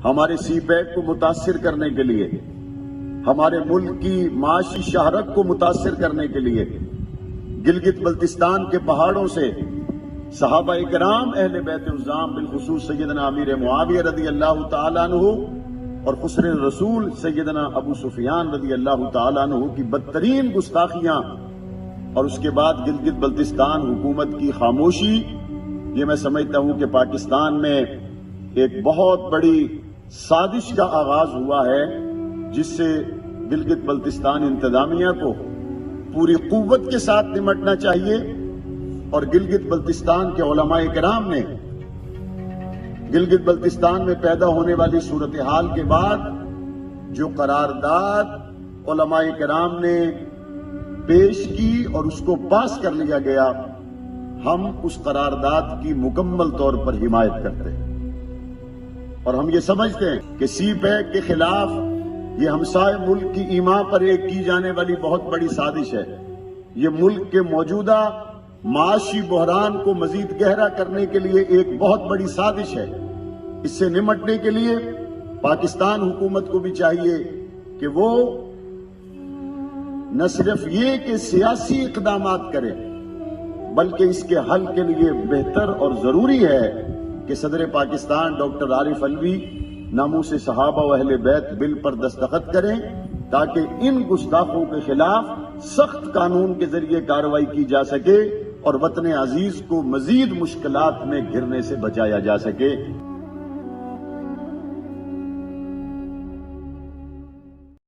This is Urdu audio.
ہمارے سی پیک کو متاثر کرنے کے لیے، ہمارے ملک کی معاشی شہرت کو متاثر کرنے کے لیے گلگت بلتستان کے پہاڑوں سے صحابہ کرام اہل بیت الزام بالخصوص سیدنا امیر معاویہ رضی اللہ تعالیٰ عنہ اور خسر رسول سیدنا ابو سفیان رضی اللہ تعالیٰ عنہ کی بدترین گستاخیاں اور اس کے بعد گلگت بلتستان حکومت کی خاموشی، یہ میں سمجھتا ہوں کہ پاکستان میں ایک بہت بڑی سازش کا آغاز ہوا ہے، جس سے گلگت بلتستان انتظامیہ کو پوری قوت کے ساتھ نمٹنا چاہیے، اور گلگت بلتستان کے علماء کرام نے گلگت بلتستان میں پیدا ہونے والی صورتحال کے بعد جو قرارداد علماء کرام نے پیش کی اور اس کو پاس کر لیا گیا، ہم اس قرارداد کی مکمل طور پر حمایت کرتے ہیں، اور ہم یہ سمجھتے ہیں کہ سی پیک کے خلاف یہ ہمسائے ملک کی ایما پر ایک کی جانے والی بہت بڑی سازش ہے۔ یہ ملک کے موجودہ معاشی بحران کو مزید گہرا کرنے کے لیے ایک بہت بڑی سازش ہے۔ اس سے نمٹنے کے لیے پاکستان حکومت کو بھی چاہیے کہ وہ نہ صرف یہ کہ سیاسی اقدامات کرے، بلکہ اس کے حل کے لیے بہتر اور ضروری ہے کہ صدر پاکستان ڈاکٹر عارف علوی ناموس صحابہ و اہل بیت بل پر دستخط کریں، تاکہ ان گستاخوں کے خلاف سخت قانون کے ذریعے کارروائی کی جا سکے اور وطن عزیز کو مزید مشکلات میں گھرنے سے بچایا جا سکے۔